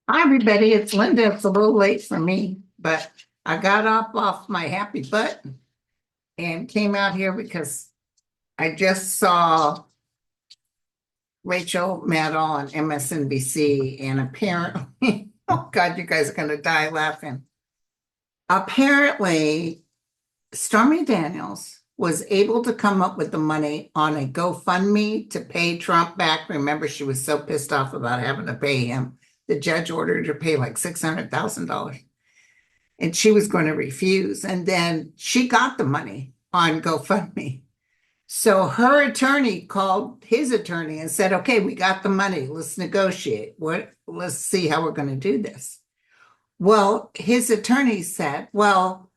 Hi, everybody. It's Linda. It's a little late for me, but I got up off my happy butt and came out here because I just saw Rachel Maddow on MSNBC, and apparently, oh God, you guys are going to die laughing. Apparently, Stormy Daniels was able to come up with the money on a GoFundMe to pay Trump back. Remember, she was so pissed off about having to pay him. The judge ordered her to pay like $600,000. And she was going to refuse. And then she got the money on GoFundMe. So her attorney called his attorney and said, okay, we got the money. Let's negotiate. Let's see how we're going to do this. Well, his attorney said, well,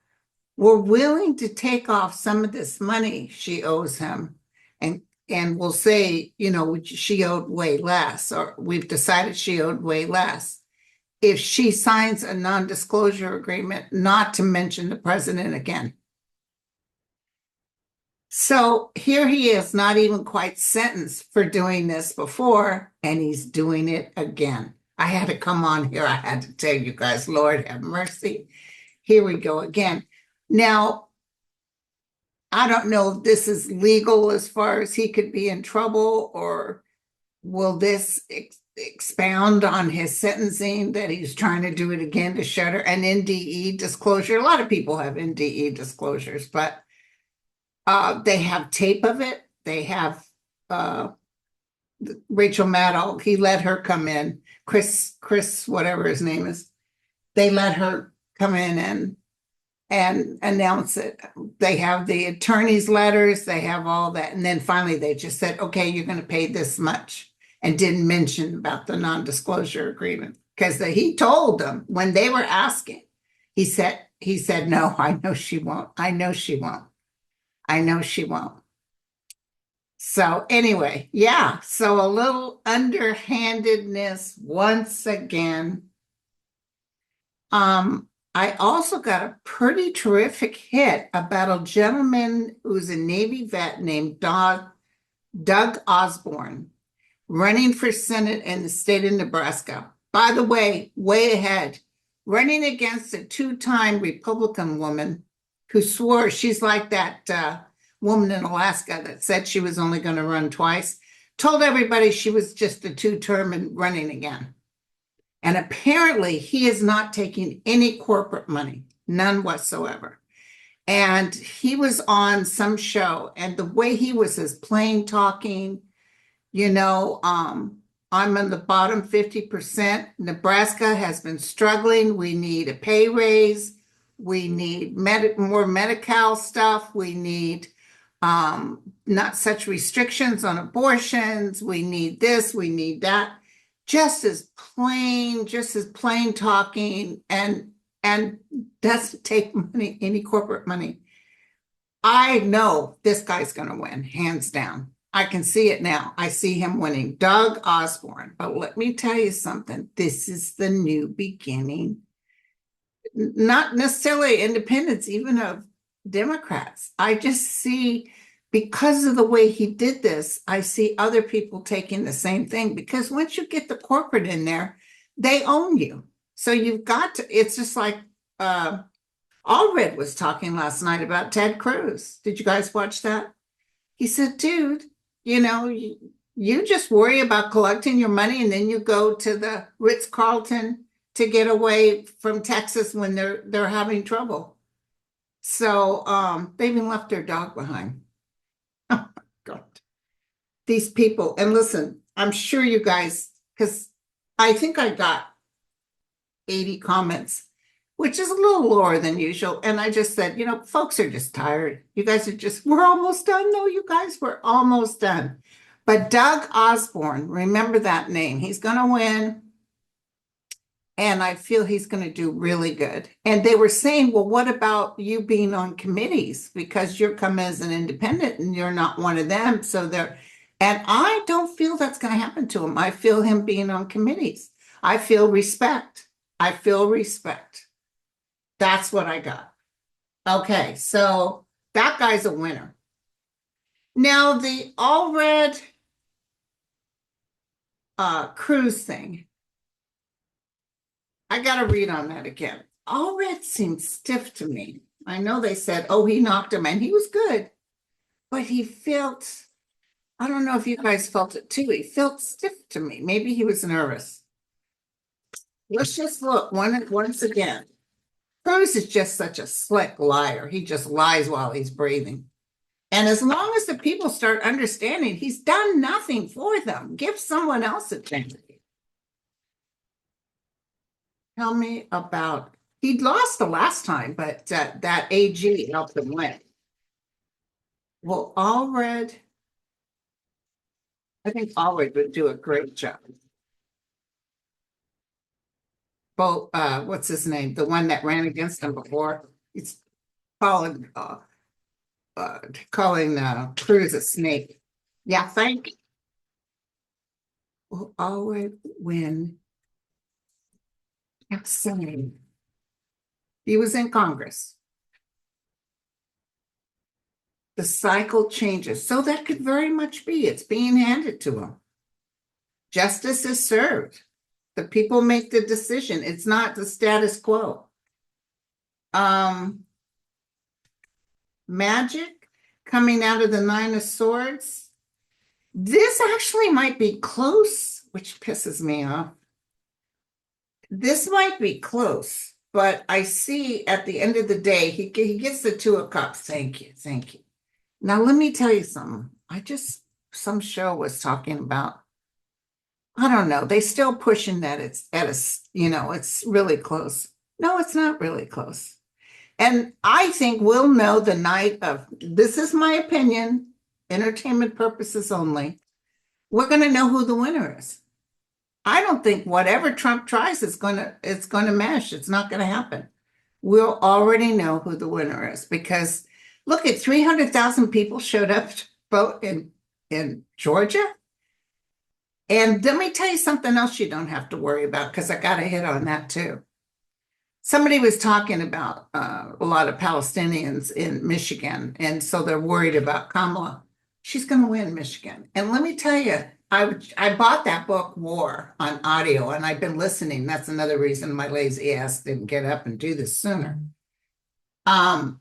we're willing to take off some of this money she owes him. And we'll say, she owed way less, or we've decided she owed way less if she signs a non-disclosure agreement not to mention the president again. So here he is, not even quite sentenced for doing this before, and he's doing it again. I had to come on here. I had to tell you guys, Lord have mercy. Here we go again. Now, I don't know if this is legal as far as he could be in trouble, or will this expound on his sentencing that he's trying to do it again to shutter an NDE disclosure. A lot of people have NDE disclosures, but they have tape of it. They have Rachel Maddow. He let her come in. Chris, whatever his name is. They let her come in and announce it. They have the attorney's letters. They have all that. And then finally they just said, okay, you're going to pay this much, and didn't mention about the non-disclosure agreement, because he told them when they were asking, he said, no, I know she won't. I know she won't. I know she won't. So anyway, yeah. So a little underhandedness once again. I also got a pretty terrific hit about a gentleman who's a Navy vet named Doug Osborn, running for Senate in the state of Nebraska. By the way ahead, running against a two-time Republican woman who swore she's like that woman in Alaska that said she was only going to run twice, told everybody she was just a two-term and running again. And apparently he is not taking any corporate money, none whatsoever. And he was on some show, and the way he was as plain talking, I'm in the bottom 50%. Nebraska has been struggling. We need a pay raise. We need more Medi-Cal stuff. We need not such restrictions on abortions. We need this, we need that. Just as plain talking, and doesn't take money, any corporate money. I know this guy's going to win, hands down. I can see it now. I see him winning. Doug Osborn. But let me tell you something. This is the new beginning. Not necessarily independents, even of Democrats. I just see, because of the way he did this, I see other people taking the same thing, because once you get the corporate in there, they own you. So you've got to, it's just like Allred was talking last night about Ted Cruz. Did you guys watch that? He said, dude, you just worry about collecting your money, and then you go to the Ritz-Carlton to get away from Texas when they're having trouble. So they even left their dog behind. Oh my God. These people, and listen, I'm sure you guys, because I think I got 80 comments, which is a little lower than usual. And I just said, folks are just tired. You guys are we're almost done. No, you guys, we're almost done. But Doug Osborn, remember that name. He's going to win. And I feel he's going to do really good. And they were saying, well, what about you being on committees? Because you're coming as an independent and you're not one of them. And I don't feel that's going to happen to him. I feel him being on committees. I feel respect. That's what I got. Okay, so that guy's a winner. Now, the Allred Cruz thing. I got to read on that again. All red seemed stiff to me. I know they said, oh, he knocked him and he was good, but he felt, I don't know if you guys felt it too. He felt stiff to me. Maybe he was nervous. Let's just look once again. Cruz is just such a slick liar. He just lies while he's breathing. And as long as the people start understanding, he's done nothing for them. Give someone else a chance. Tell me about, he lost the last time, but that AG helped him win. Well, Allred, I think Allred would do a great job. Both, what's his name? The one that ran against him before. He's calling, Cruz a snake. Yeah, thank you. Will Allred win? Excellent. He was in Congress. The cycle changes. So that could very much be. It's being handed to him. Justice is served. The people make the decision. It's not the status quo. Magic coming out of the Nine of Swords. This actually might be close, which pisses me off. This might be close, but I see at the end of the day, he gets the Two of Cups. Thank you. Thank you. Now, let me tell you something. Some show was talking about, I don't know, they still pushing that it's it's really close. No, it's not really close. And I think we'll know the night of, this is my opinion, entertainment purposes only. We're going to know who the winner is. I don't think whatever Trump tries it's going to mesh. It's not going to happen. We'll already know who the winner is because look at 300,000 people showed up to vote in Georgia. And let me tell you something else you don't have to worry about because I got to hit on that too. Somebody was talking about a lot of Palestinians in Michigan, and so they're worried about Kamala. She's going to win Michigan. And let me tell you, I bought that book, War, on audio, and I've been listening. That's another reason my lazy ass didn't get up and do this sooner. So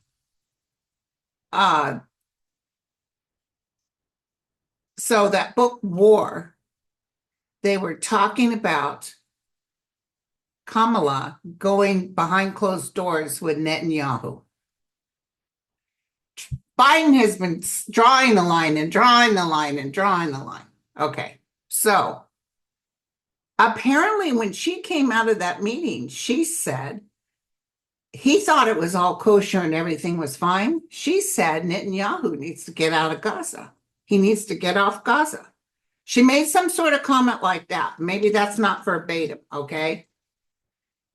that book, War, they were talking about Kamala going behind closed doors with Netanyahu. Biden has been drawing the line and drawing the line and drawing the line. Okay, so apparently when she came out of that meeting, she said he thought it was all kosher and everything was fine. She said Netanyahu needs to get out of Gaza. He needs to get off Gaza. She made some sort of comment like that. Maybe that's not verbatim, okay?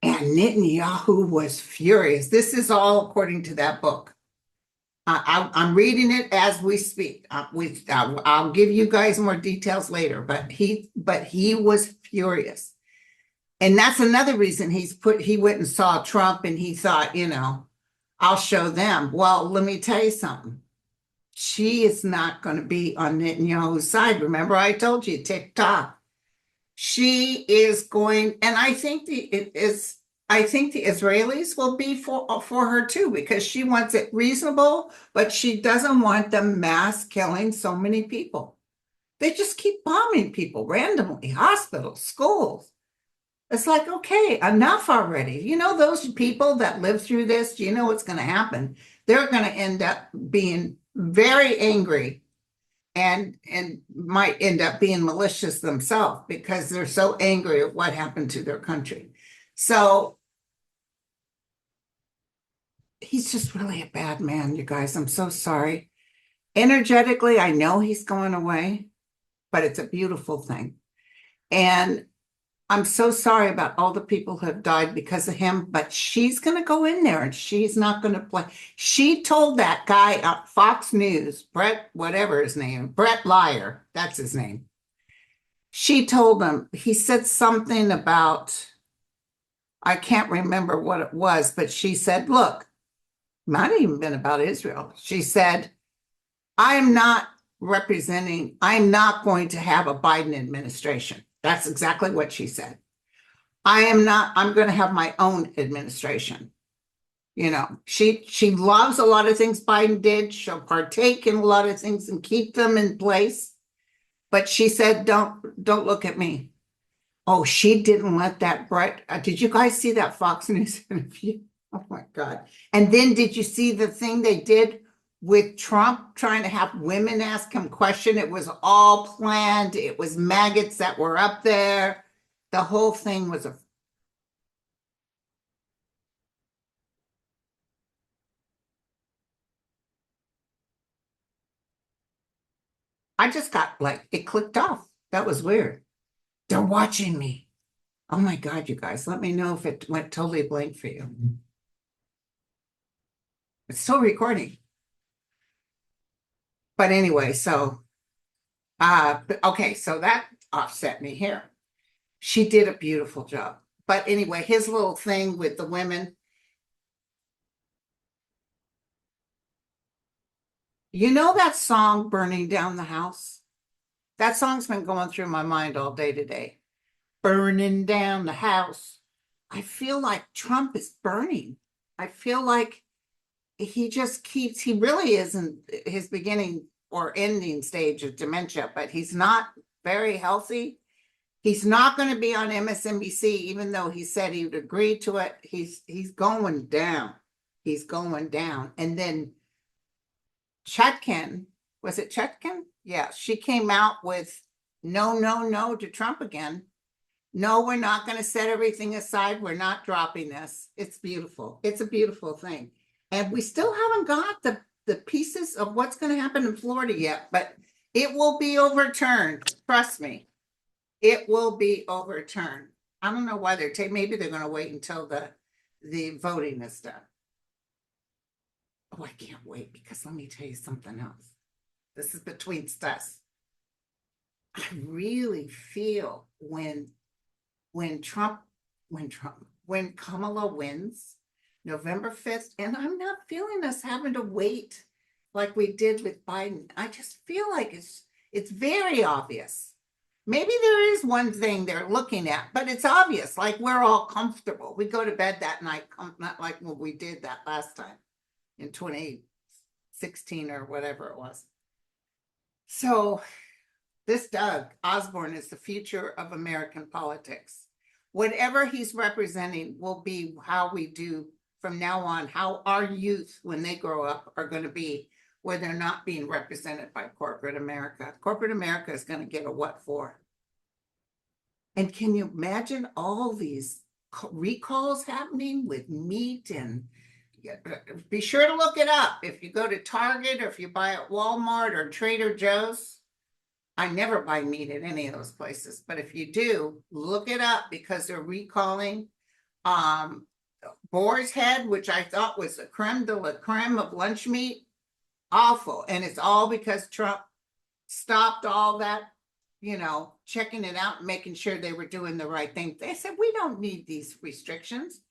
And Netanyahu was furious. This is all according to that book. I'm reading it as we speak. I'll give you guys more details later, but he was furious. And that's another reason he went and saw Trump and he thought, I'll show them. Well, let me tell you something. She is not going to be on Netanyahu's side. Remember, I told you, TikTok. She is going, and I think the Israelis will be for her too, because she wants it reasonable, but she doesn't want them mass killing so many people. They just keep bombing people randomly, hospitals, schools. It's like, okay, enough already. Those people that live through this, do you know what's going to happen? They're going to end up being very angry and might end up being malicious themselves because they're so angry at what happened to their country. So he's just really a bad man, you guys. I'm so sorry. Energetically, I know he's going away, but it's a beautiful thing. And I'm so sorry about all the people who have died because of him, but she's going to go in there and she's not going to play. She told that guy at Fox News, Brett, whatever his name, Brett Liar, that's his name. She told him, he said something about, I can't remember what it was, but she said, look, might have even been about Israel. She said, I'm not going to have a Biden administration. That's exactly what she said. I am not, I'm going to have my own administration. You know, she loves a lot of things Biden did. She'll partake in a lot of things and keep them in place. But she said, don't look at me. Oh, she didn't let that Brett. Did you guys see that Fox News interview? Oh my God. And then did you see the thing they did with Trump trying to have women ask him question? It was all planned. It was maggots that were up there. The whole thing was a I just got like it clicked off. That was weird. They're watching me. Oh my God, you guys, let me know if it went totally blank for you. It's still recording. But anyway, so okay, so that offset me here. She did a beautiful job. But anyway, his little thing with the women, you know that song Burning Down the House? That song's been going through my mind all day today. Burning down the house. I feel like Trump is burning. I feel like he just keeps, he really isn't his beginning or ending stage of dementia, but he's not very healthy. He's not going to be on MSNBC, even though he said he would agree to it. He's going down. He's going down. And then Chutkin, was it Chutkin? Yeah, she came out with no, no, no to Trump again. No, we're not going to set everything aside. We're not dropping this. It's beautiful. It's a beautiful thing. And we still haven't got the pieces of what's going to happen in Florida yet, but it will be overturned. Trust me, it will be overturned. I don't know why they're taking, maybe they're going to wait until the voting is done. Oh, I can't wait because let me tell you something else. This is between us. I really feel when Trump, when Kamala wins November 5th, and I'm not feeling us having to wait like we did with Biden. I just feel like it's very obvious. Maybe there is one thing they're looking at, but it's obvious, like we're all comfortable. We go to bed that night, not like when we did that last time in 2016 or whatever it was. So this Doug Osborn is the future of American politics. Whatever he's representing will be how we do from now on, how our youth, when they grow up, are going to be, where they're not being represented by corporate America. Corporate America is going to get a what for. And can you imagine all these recalls happening with meat and be sure to look it up. If you go to Target or if you buy at Walmart or Trader Joe's, I never buy meat at any of those places, but if you do, look it up because they're recalling boar's head, which I thought was the creme de la creme of lunch meat. Awful. And it's all because Trump stopped all that, checking it out and making sure they were doing the right thing. They said, we don't need these restrictions.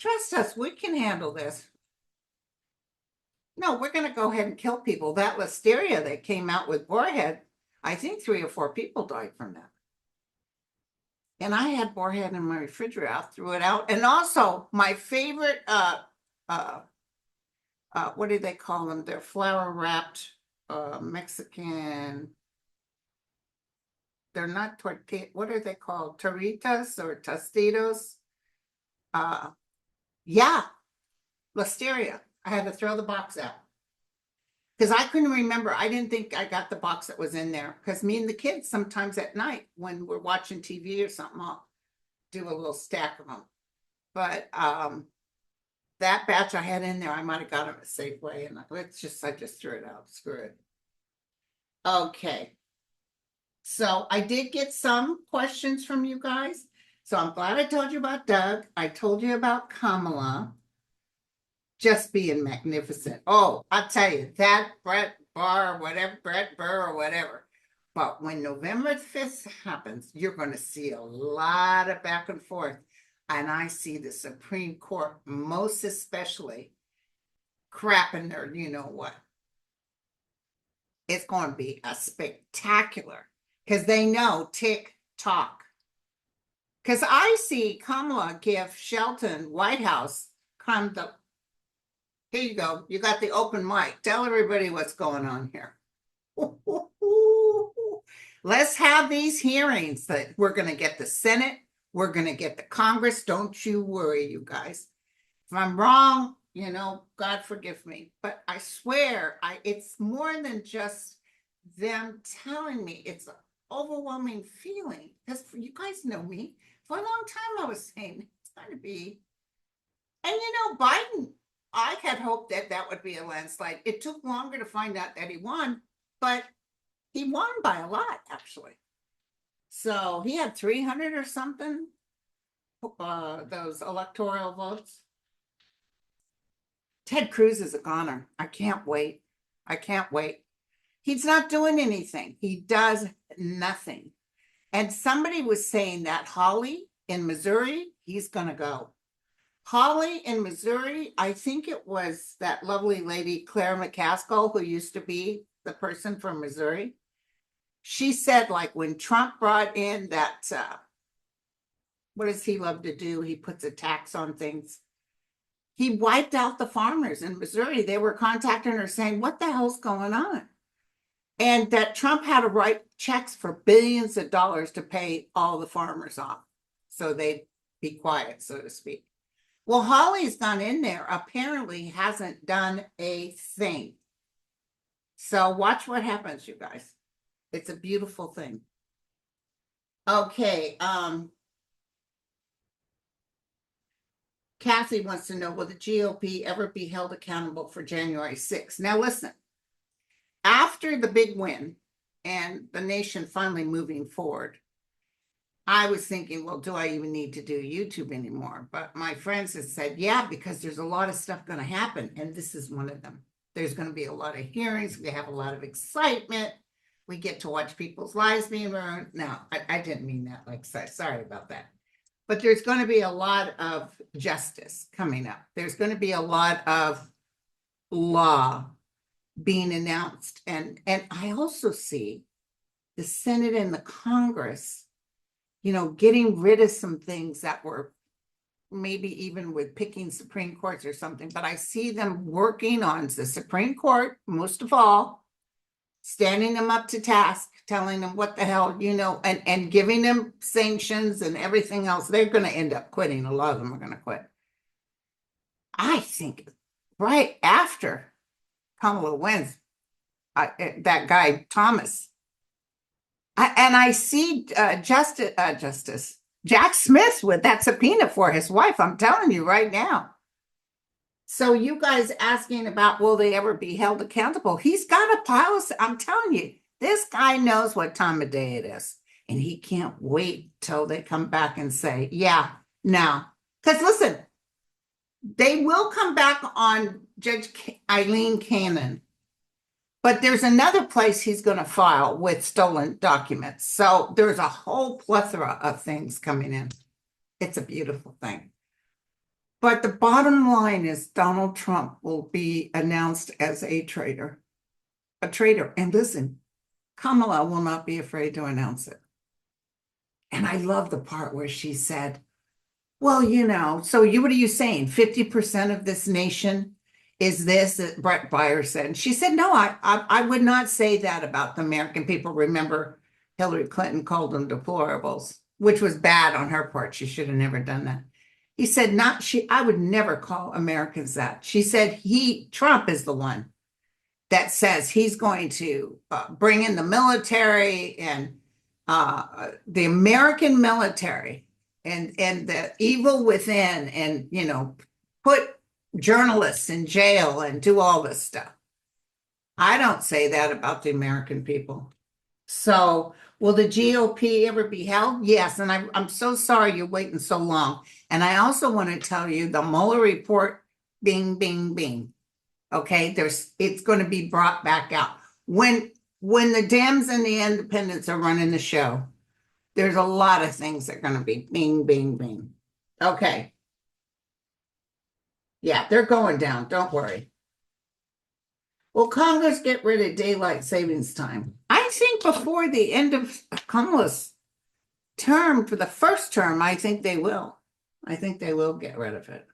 Trust us, we can handle this. No, we're going to go ahead and kill people. That listeria that came out with boarhead, I think 3 or 4 people died from that. And I had boarhead in my refrigerator. I threw it out. And also my favorite, what do they call them? They're flour wrapped Mexican. They're not tortilla. What are they called? Torritas or tostitos? Yeah, listeria. I had to throw the box out. Because I couldn't remember. I didn't think I got the box that was in there. Because me and the kids, sometimes at night when we're watching TV or something, I'll do a little stack of them. But that batch I had in there, I might have got them at Safeway. And I just threw it out. Screw it. Okay. So I did get some questions from you guys. So I'm glad I told you about Doug. I told you about Kamala. Just being magnificent. Oh, I'll tell you, that Brett Burr or whatever. But when November 5th happens, you're going to see a lot of back and forth. And I see the Supreme Court, most especially, crapping their you know what. It's going to be a spectacular, because they know tick tock. Because I see Kamala give Shelton White House here you go. You got the open mic. Tell everybody what's going on here. Let's have these hearings that we're going to get the Senate. We're going to get the Congress. Don't you worry, you guys. If I'm wrong, God forgive me. But I swear, it's more than just them telling me. It's an overwhelming feeling. Because you guys know me. For a long time, I was saying it's going to be. And Biden, I had hoped that would be a landslide. It took longer to find out that he won, but he won by a lot, actually. So he had 300 or something, those electoral votes. Ted Cruz is a goner. I can't wait. I can't wait. He's not doing anything. He does nothing. And somebody was saying that Holly in Missouri, he's going to go. Holly in Missouri, I think it was that lovely lady, Claire McCaskill, who used to be the person from Missouri. She said, like, when Trump brought in that, what does he love to do? He puts a tax on things. He wiped out the farmers in Missouri. They were contacting her saying, what the hell's going on? And that Trump had to write checks for billions of dollars to pay all the farmers off. So they'd be quiet, so to speak. Well, Holly's gone in there, apparently hasn't done a thing. So watch what happens, you guys. It's a beautiful thing. Okay. Kathy wants to know, will the GOP ever be held accountable for January 6th? Now, listen, after the big win and the nation finally moving forward, I was thinking, well, do I even need to do YouTube anymore? But my friends have said, yeah, because there's a lot of stuff going to happen. And this is one of them. There's going to be a lot of hearings. We have a lot of excitement. We get to watch people's lives being ruined. No, I didn't mean that. Like, sorry about that. But there's going to be a lot of justice coming up. There's going to be a lot of law being announced. And I also see the Senate and the Congress, getting rid of some things that were maybe even with picking Supreme Courts or something, but I see them working on the Supreme Court, most of all, standing them up to task, telling them what the hell, and giving them sanctions and everything else. They're going to end up quitting. A lot of them are going to quit. I think right after Kamala wins, that guy, Thomas, I see Justice Jack Smith with that subpoena for his wife. I'm telling you right now. So you guys asking about, will they ever be held accountable? He's got a policy. I'm telling you, this guy knows what time of day it is. And he can't wait till they come back and say, yeah, no. Because listen, they will come back on Judge Eileen Cannon. But there's another place he's going to file with stolen documents. So there's a whole plethora of things coming in. It's a beautiful thing. But the bottom line is Donald Trump will be announced as a traitor. A traitor. And listen, Kamala will not be afraid to announce it. And I love the part where she said, well, so what are you saying? 50% of this nation is this, that Brett Byer said. And she said, no, I would not say that about the American people. Remember, Hillary Clinton called them deplorables, which was bad on her part. She should have never done that. He said, I would never call Americans that. She said, Trump is the one that says he's going to bring in the military and the American military and the evil within and, put journalists in jail and do all this stuff. I don't say that about the American people. So will the GOP ever be held? Yes. And I'm so sorry you're waiting so long. And I also want to tell you the Mueller report, bing, bing, bing. Okay. It's going to be brought back out. When the Dems and the independents are running the show, there's a lot of things that are going to be bing, bing, bing. Okay. Yeah, they're going down. Don't worry. Will Congress get rid of daylight savings time? I think before the end of Kamala's term, for the first term, I think they will. I think they will get rid of it.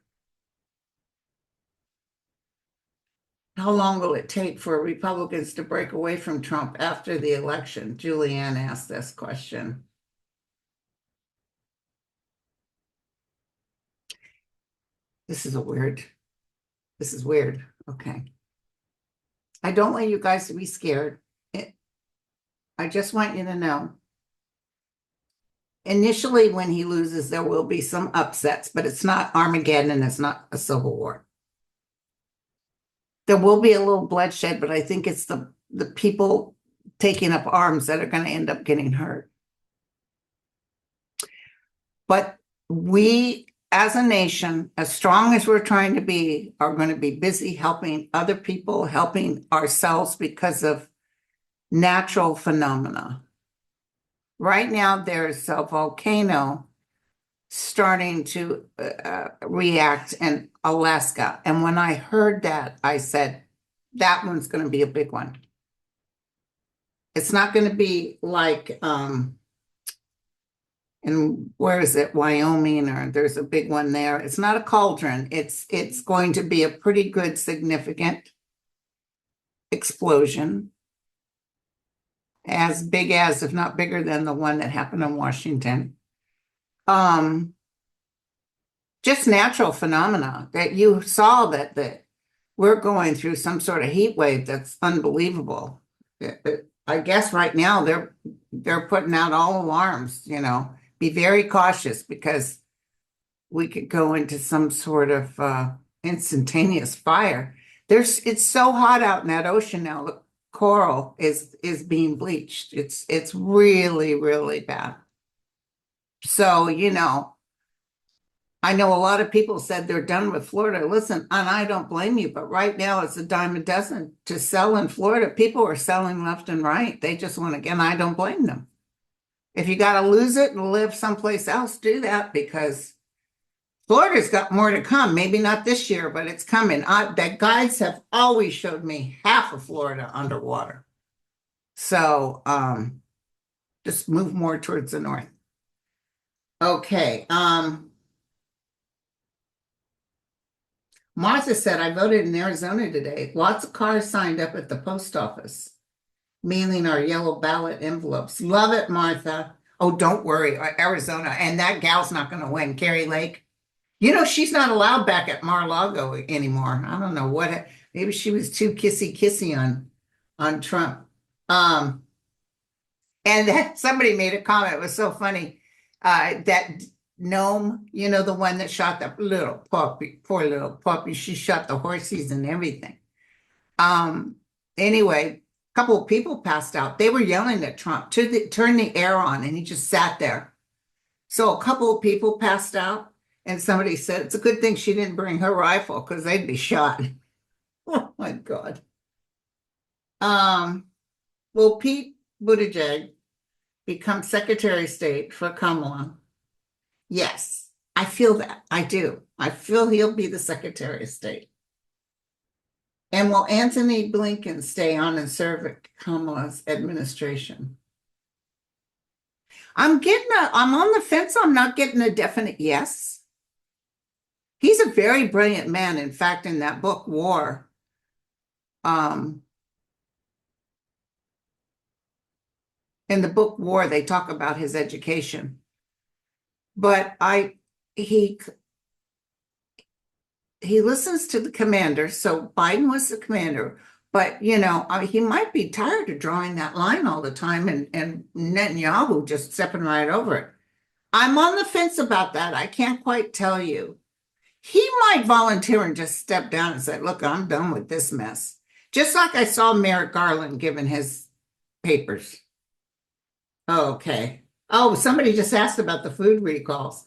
How long will it take for Republicans to break away from Trump after the election? Julianne asked this question. This is weird. Okay. I don't want you guys to be scared. I just want you to know. Initially, when he loses, there will be some upsets, but it's not Armageddon and it's not a civil war. There will be a little bloodshed, but I think it's the people taking up arms that are going to end up getting hurt. But we, as a nation, as strong as we're trying to be, are going to be busy helping other people, helping ourselves because of natural phenomena. Right now, there's a volcano starting to react in Alaska. And when I heard that, I said, that one's going to be a big one. It's not going to be like, and where is it? Wyoming, or there's a big one there. It's not a cauldron. It's going to be a pretty good, significant explosion. As big as, if not bigger than, the one that happened in Washington. Just natural phenomena that you saw that we're going through some sort of heat wave that's unbelievable. I guess right now they're putting out all alarms, be very cautious because we could go into some sort of instantaneous fire. It's so hot out in that ocean now. The coral is being bleached. It's really, really bad. So, I know a lot of people said they're done with Florida. Listen, and I don't blame you, but right now it's a dime a dozen to sell in Florida. People are selling left and right. They just want to, and I don't blame them. If you got to lose it and live someplace else, do that, because Florida's got more to come. Maybe not this year, but it's coming. The guides have always showed me half of Florida underwater. So just move more towards the north. Okay. Martha said, I voted in Arizona today. Lots of cars signed up at the post office, mailing our yellow ballot envelopes. Love it, Martha. Oh, don't worry, Arizona. And that gal's not going to win, Carrie Lake. She's not allowed back at Mar-a-Lago anymore. I don't know what, maybe she was too kissy on Trump. And somebody made a comment, it was so funny, that Gnome, the one that shot that little puppy, poor little puppy, she shot the horses and everything. Anyway, a couple of people passed out. They were yelling at Trump to turn the air on, and he just sat there. So a couple of people passed out, and somebody said, it's a good thing she didn't bring her rifle because they'd be shot. Oh my God. Will Pete Buttigieg become Secretary of State for Kamala? Yes, I feel that. I do. I feel he'll be the Secretary of State. And will Anthony Blinken stay on and serve Kamala's administration? I'm on the fence. I'm not getting a definite yes. He's a very brilliant man. In fact, in that book, War, in the book War, they talk about his education. But he listens to the commander. So Biden was the commander, but he might be tired of drawing that line all the time, and Netanyahu just stepping right over it. I'm on the fence about that. I can't quite tell you. He might volunteer and just step down and say, look, I'm done with this mess. Just like I saw Merrick Garland giving his papers. Okay. Oh, somebody just asked about the food recalls.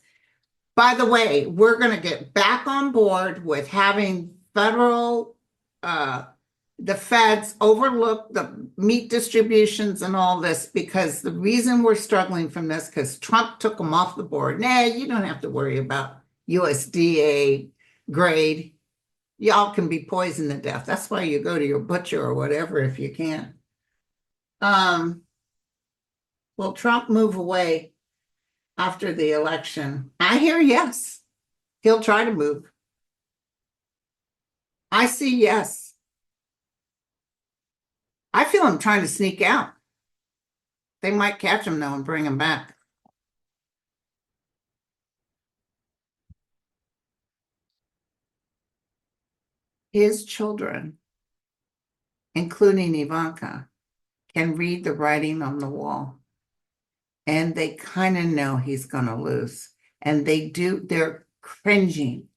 By the way, we're going to get back on board with having federal, the feds overlook the meat distributions and all this, because the reason we're struggling from this, because Trump took them off the board. Nah, you don't have to worry about USDA grade. Y'all can be poisoned to death. That's why you go to your butcher or whatever if you can. Will Trump move away after the election. I hear yes. He'll try to move. I see yes. I feel him trying to sneak out. They might catch him though and bring him back. His children, including Ivanka, can read the writing on the wall. And they kind of know he's going to lose. And they're cringing.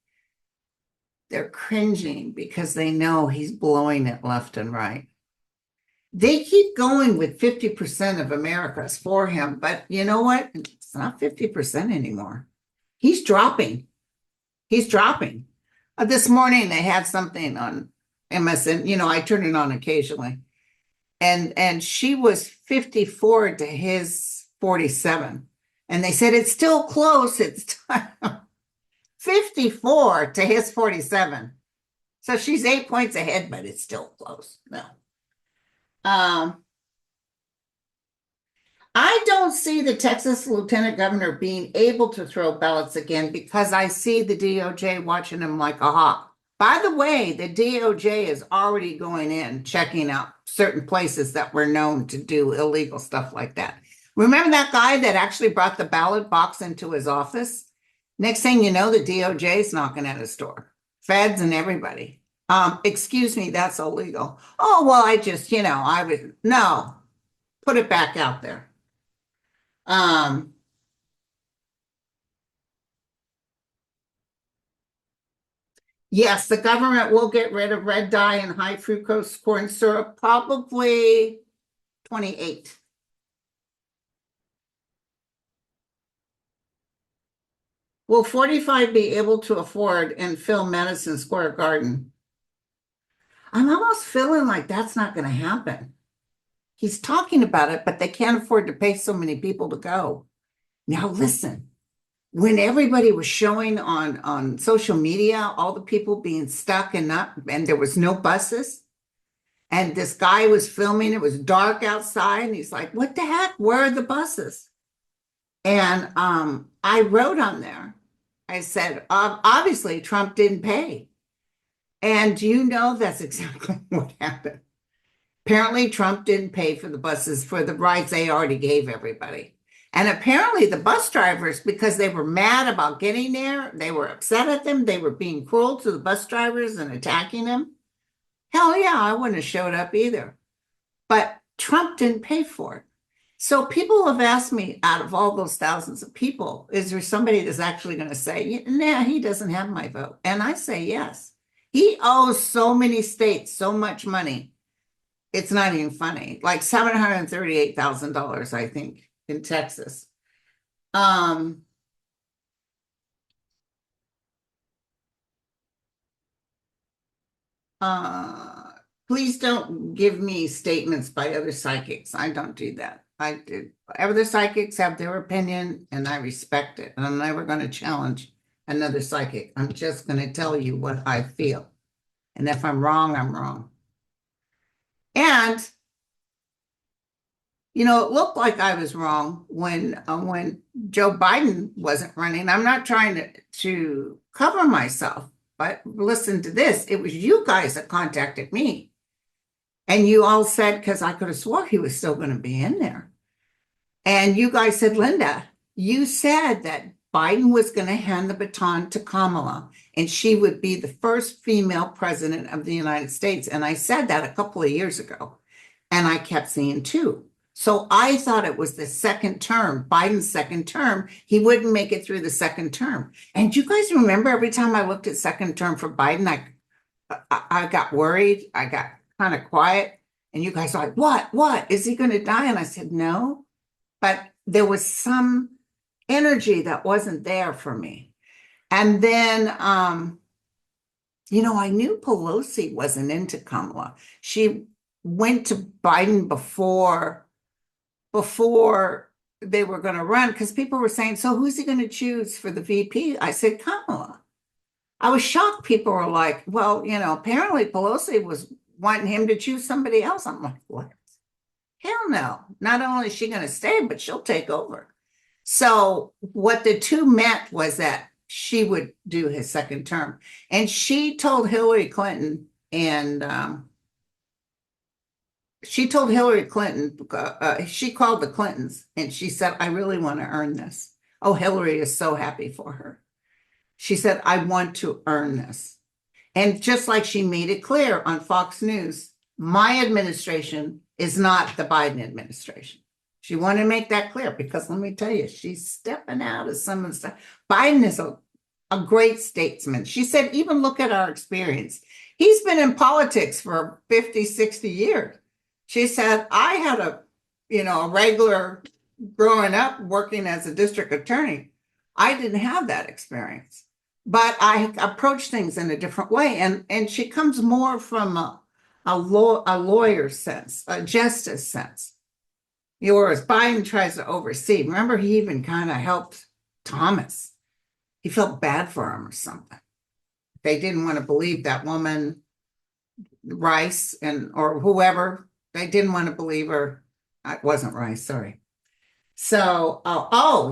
They're cringing because they know he's blowing it left and right. They keep going with 50% of America's for him, but you know what? It's not 50% anymore. He's dropping. He's dropping. This morning they had something on MSN. I turn it on occasionally. And she was 54 to his 47. And they said it's still close. It's 54 to his 47. So she's 8 points ahead, but it's still close. No. I don't see the Texas lieutenant governor being able to throw ballots again because I see the DOJ watching him like a hawk. By the way, the DOJ is already going in, checking out certain places that were known to do illegal stuff like that. Remember that guy that actually brought the ballot box into his office? Next thing you know, the DOJ is knocking at his door. Feds and everybody. Excuse me, that's illegal. Oh, well, I would, no, put it back out there. Yes, the government will get rid of red dye and high fructose corn syrup, probably 28. Will 45 be able to afford and fill Madison Square Garden? I'm almost feeling like that's not going to happen. He's talking about it, but they can't afford to pay so many people to go. Now, listen, when everybody was showing on social media, all the people being stuck and there was no buses, and this guy was filming, it was dark outside, and he's like, what the heck? Where are the buses? And I wrote on there, I said, obviously Trump didn't pay. And that's exactly what happened. Apparently, Trump didn't pay for the buses for the rides they already gave everybody. And apparently the bus drivers, because they were mad about getting there, they were upset at them. They were being cruel to the bus drivers and attacking them. Hell yeah, I wouldn't have showed up either. But Trump didn't pay for it. So people have asked me, out of all those thousands of people, is there somebody that's actually going to say, nah, he doesn't have my vote? And I say yes. He owes so many states so much money. It's not even funny. Like $738,000, I think, in Texas. Please don't give me statements by other psychics. I don't do that. Other psychics have their opinion and I respect it. And I'm never going to challenge another psychic. I'm just going to tell you what I feel. And if I'm wrong, I'm wrong. And it looked like I was wrong when Joe Biden wasn't running. I'm not trying to cover myself, but listen to this. It was you guys that contacted me. And you all said, because I could have swore he was still going to be in there. And you guys said, Linda, you said that Biden was going to hand the baton to Kamala and she would be the first female president of the United States. And I said that a couple of years ago. And I kept seeing two. So I thought it was the second term, Biden's second term. He wouldn't make it through the second term. And you guys remember every time I looked at second term for Biden, I got worried. I got kind of quiet. And you guys are like, what? Is he going to die? And I said, no. But there was some energy that wasn't there for me. And then, I knew Pelosi wasn't into Kamala. She went to Biden before they were going to run because people were saying, so who's he going to choose for the VP? I said, Kamala. I was shocked. People were like, well, apparently Pelosi was wanting him to choose somebody else. I'm like, what? Hell no. Not only is she going to stay, but she'll take over. So what the two meant was that she would do his second term. And she told Hillary Clinton, and she told Hillary Clinton, she called the Clintons and she said, I really want to earn this. Oh, Hillary is so happy for her. She said, I want to earn this. And just like she made it clear on Fox News, my administration is not the Biden administration. She wanted to make that clear because let me tell you, she's stepping out of some of the stuff. Biden is a great statesman. She said, even look at our experience. He's been in politics for 50, 60 years. She said, I had a regular growing up working as a district attorney. I didn't have that experience, but I approach things in a different way. And she comes more from a lawyer sense, a justice sense. Whereas Biden tries to oversee. Remember, he even kind of helped Thomas. He felt bad for him or something. They didn't want to believe that woman, Rice, or whoever. They didn't want to believe her. It wasn't Rice, sorry. So,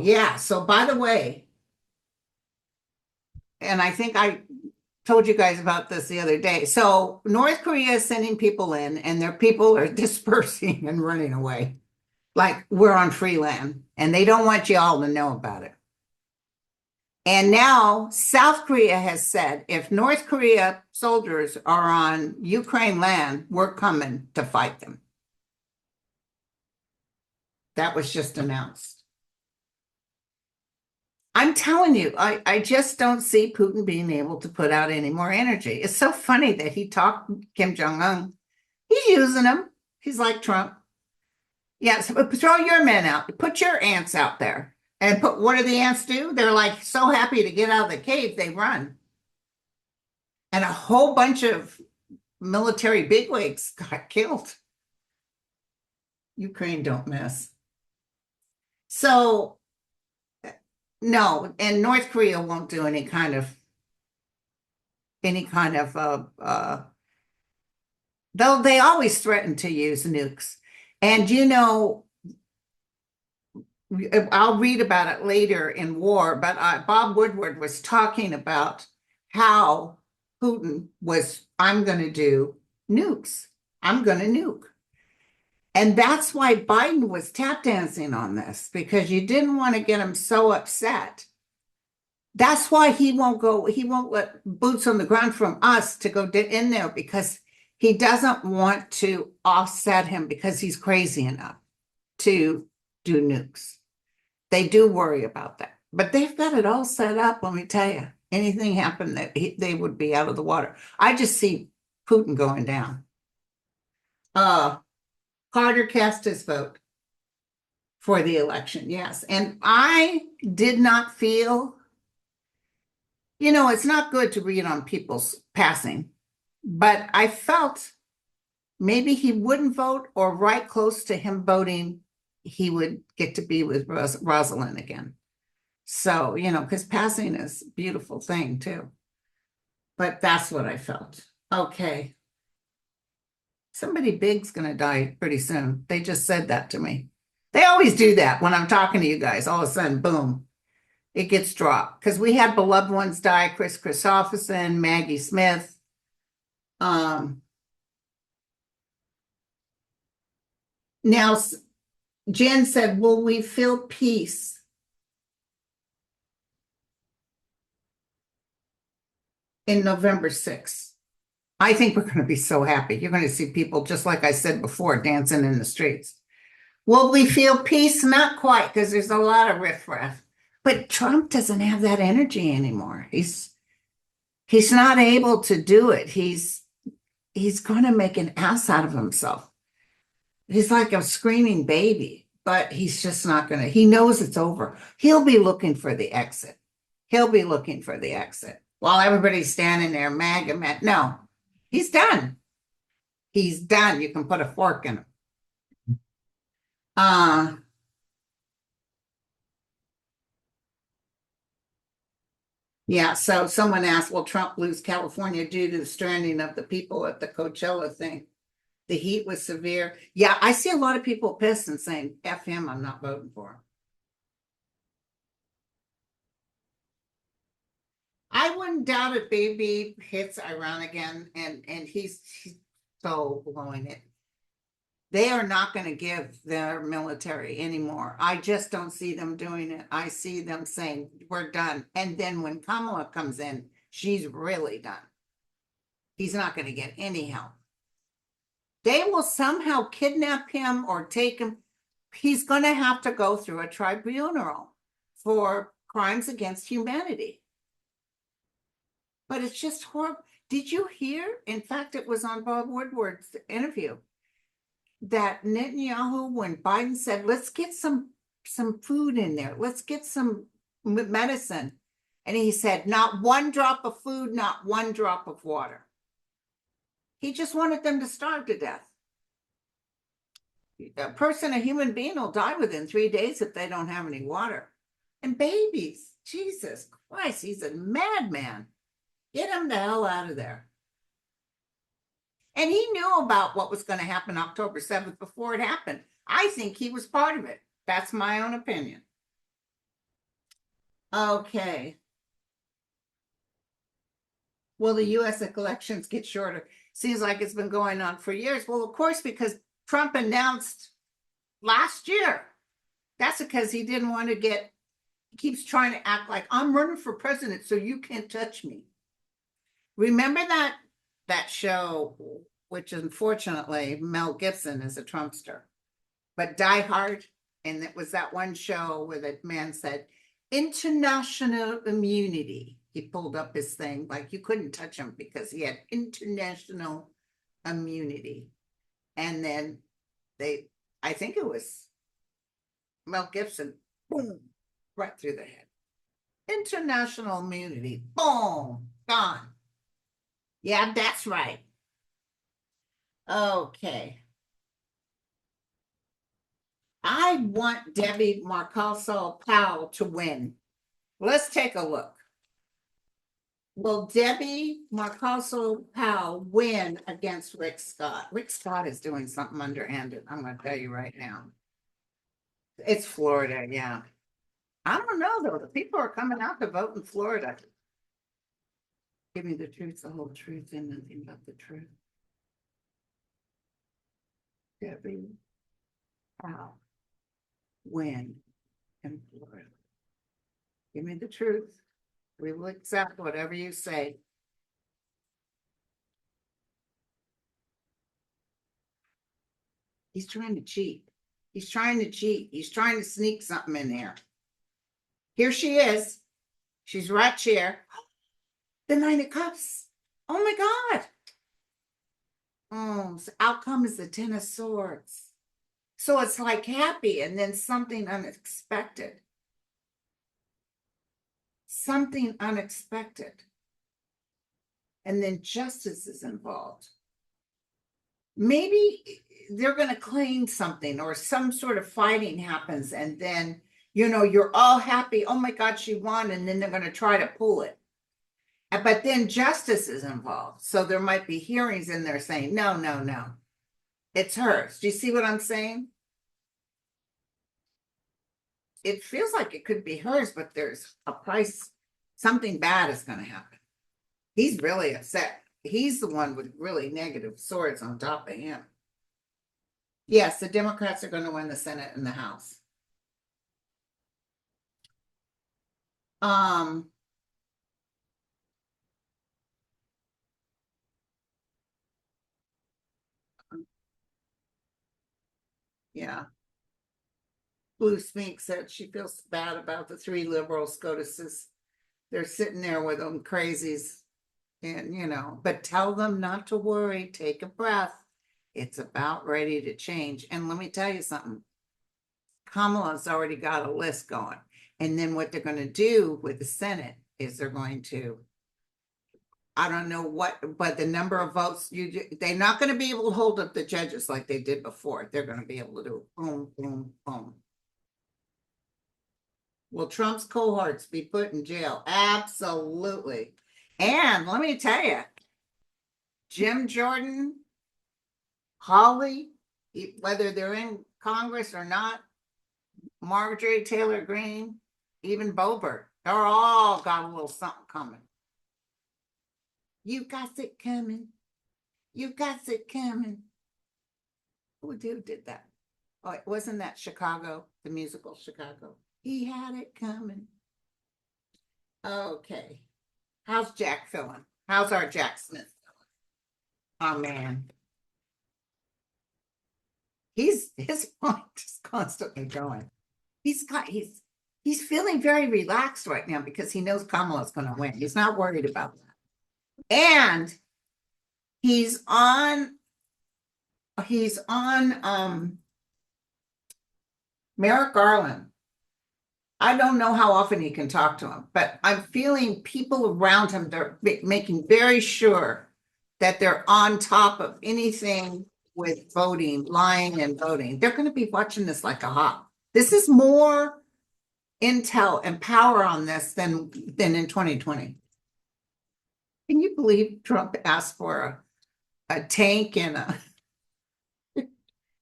yeah. So by the way, and I think I told you guys about this the other day. So North Korea is sending people in and their people are dispersing and running away. Like we're on free land and they don't want you all to know about it. And now South Korea has said, if North Korea soldiers are on Ukraine land, we're coming to fight them. That was just announced. I'm telling you, I just don't see Putin being able to put out any more energy. It's so funny that he talked Kim Jong-un. He's using them. He's like Trump. Yeah, so throw your men out. Put your ants out there. And what do the ants do? They're like so happy to get out of the cave, they run. And a whole bunch of military bigwigs got killed. Ukraine don't miss. So, no, and North Korea won't do any kind of though they always threaten to use nukes. And I'll read about it later in war, but Bob Woodward was talking about how Putin was, I'm going to do nukes. I'm going to nuke. And that's why Biden was tap dancing on this, because you didn't want to get him so upset. That's why he won't let boots on the ground from us to go in there, because he doesn't want to offset him because he's crazy enough to do nukes. They do worry about that, but they've got it all set up. Let me tell you, anything happened that they would be out of the water. I just see Putin going down. Carter cast his vote for the election, yes. And I did not feel, it's not good to read on people's passing, but I felt maybe he wouldn't vote, or right close to him voting, he would get to be with Rosalind again. So, because passing is a beautiful thing too. But that's what I felt. Okay. Somebody big's going to die pretty soon. They just said that to me. They always do that when I'm talking to you guys. All of a sudden, boom, it gets dropped. Because we had beloved ones die, Chris Christopherson, Maggie Smith. Now, Jen said, will we feel peace? In November 6th. I think we're going to be so happy. You're going to see people, just like I said before, dancing in the streets. Will we feel peace? Not quite, because there's a lot of riffraff. But Trump doesn't have that energy anymore. He's not able to do it. He's going to make an ass out of himself. He's like a screaming baby, but he's just not going to. He knows it's over. He'll be looking for the exit. He'll be looking for the exit while everybody's standing there, MAGA. No, he's done. He's done. You can put a fork in him. Yeah, so someone asked, will Trump lose California due to the stranding of the people at the Coachella thing? The heat was severe. Yeah, I see a lot of people pissed and saying, F him, I'm not voting for him. I wouldn't doubt if Baby hits Iran again, and he's so blowing it. They are not going to give their military anymore. I just don't see them doing it. I see them saying, we're done. And then when Kamala comes in, she's really done. He's not going to get any help. They will somehow kidnap him or take him. He's going to have to go through a tribunal for crimes against humanity. But it's just horrible. Did you hear? In fact, it was on Bob Woodward's interview that Netanyahu, when Biden said, let's get some food in there, let's get some medicine. And he said, not one drop of food, not one drop of water. He just wanted them to starve to death. A human being will die within 3 days if they don't have any water. And babies, Jesus Christ, he's a madman. Get him the hell out of there. And he knew about what was going to happen October 7th before it happened. I think he was part of it. That's my own opinion. Okay. Will the U.S. elections get shorter? Seems like it's been going on for years. Well, of course, because Trump announced last year. That's because he didn't want to he keeps trying to act like I'm running for president, so you can't touch me. Remember that show, which unfortunately Mel Gibson is a Trumpster, but Die Hard, and it was that one show where the man said international immunity. He pulled up his thing like you couldn't touch him because he had international immunity. And then I think it was Mel Gibson, boom, right through the head. International immunity, boom, gone. Yeah, that's right. Okay. I want Debbie Marcalso-Powell to win. Let's take a look. Will Debbie Marcalso-Powell win against Rick Scott? Rick Scott is doing something underhanded. I'm going to tell you right now. It's Florida, yeah. I don't know, though. The people are coming out to vote in Florida. Give me the truth, the whole truth, and nothing but the truth. Debbie Powell win in Florida. Give me the truth. We will accept whatever you say. He's trying to cheat. He's trying to cheat. He's trying to sneak something in there. Here she is. She's right here. The Nine of Cups. Oh my God. Oh, so outcome is the Ten of Swords. So it's like happy and then something unexpected. Something unexpected. And then justice is involved. Maybe they're going to claim something or some sort of fighting happens and then, you're all happy. Oh my God, she won. And then they're going to try to pull it. But then justice is involved. So there might be hearings in there saying, no, it's hers. Do you see what I'm saying? It feels like it could be hers, but there's a price. Something bad is going to happen. He's really upset. He's the one with really negative swords on top of him. Yes, the Democrats are going to win the Senate and the House. Yeah. Blue Smink said she feels bad about the 3 liberal SCOTUSes. They're sitting there with them crazies and, but tell them not to worry. Take a breath. It's about ready to change. And let me tell you something. Kamala's already got a list going. And then what they're going to do with the Senate is they're going to, I don't know what, but the number of votes, they're not going to be able to hold up the judges like they did before. They're going to be able to do boom, boom, boom. Will Trump's cohorts be put in jail? Absolutely. And let me tell you, Jim Jordan, Holly, whether they're in Congress or not, Marjorie Taylor Greene, even Boebert, they're all got a little something coming. You got it coming. You got it coming. Who did that? Oh, it wasn't that Chicago, the musical Chicago. He had it coming. Okay. How's Jack feeling? How's our Jack Smith? Oh man. His mind is constantly going. He's feeling very relaxed right now because he knows Kamala's gonna win. He's not worried about that. And he's on Merrick Garland. I don't know how often he can talk to him, but I'm feeling people around him, they're making very sure that they're on top of anything with voting, lying and voting. They're going to be watching this like a hawk. This is more intel and power on this than in 2020. Can you believe Trump asked for a tank and a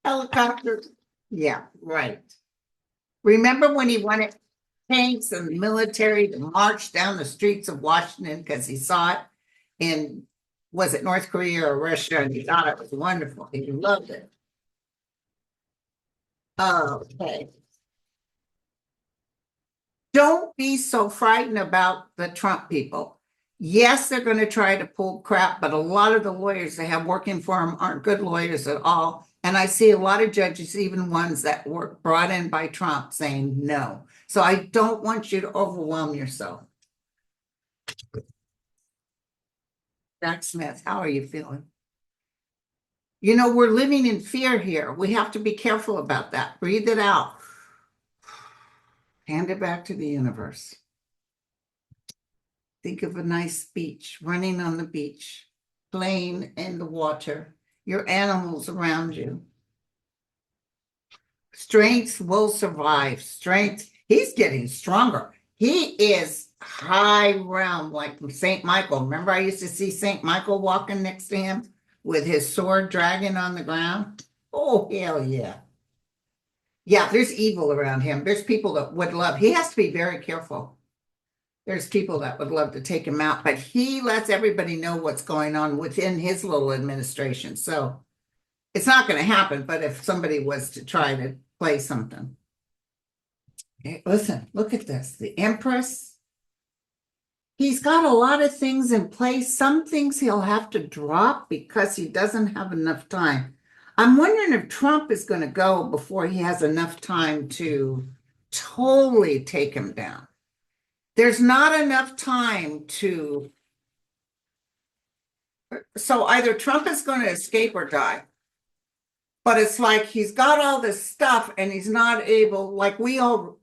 helicopter? Yeah, right. Remember when he wanted tanks and military to march down the streets of Washington because he saw it in, was it North Korea or Russia, and he thought it was wonderful. He loved it. Okay. Don't be so frightened about the Trump people. Yes, they're going to try to pull crap, but a lot of the lawyers they have working for them aren't good lawyers at all. And I see a lot of judges, even ones that were brought in by Trump, saying no. So I don't want you to overwhelm yourself. Jack Smith, how are you feeling? You know, we're living in fear here. We have to be careful about that. Breathe it out. Hand it back to the universe. Think of a nice beach, running on the beach, playing in the water, your animals around you. Strength will survive. Strength. He's getting stronger. He is high realm, like St. Michael. Remember, I used to see St. Michael walking next to him with his sword dragging on the ground. Oh, hell yeah. Yeah, there's evil around him. There's people that would love, he has to be very careful. There's people that would love to take him out, but he lets everybody know what's going on within his little administration. So it's not going to happen, but if somebody was to try to play something. Hey, listen, look at this. The Empress. He's got a lot of things in place. Some things he'll have to drop because he doesn't have enough time. I'm wondering if Trump is going to go before he has enough time to totally take him down. There's not enough time to. So either Trump is going to escape or die. But it's like he's got all this stuff and he's not able, like we all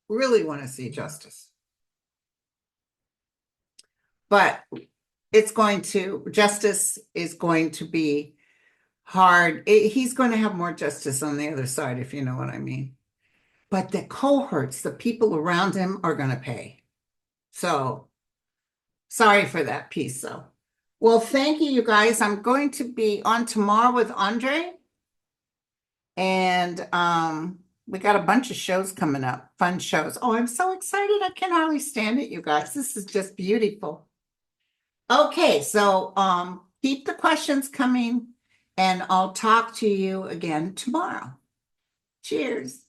really want to see justice. But justice is going to be hard. He's going to have more justice on the other side, if you know what I mean. But the cohorts, the people around him are going to pay. So sorry for that piece, though. Well, thank you, you guys. I'm going to be on tomorrow with Andre. And we got a bunch of shows coming up, fun shows. Oh, I'm so excited. I can hardly stand it, you guys. This is just beautiful. Okay, so keep the questions coming and I'll talk to you again tomorrow. Cheers.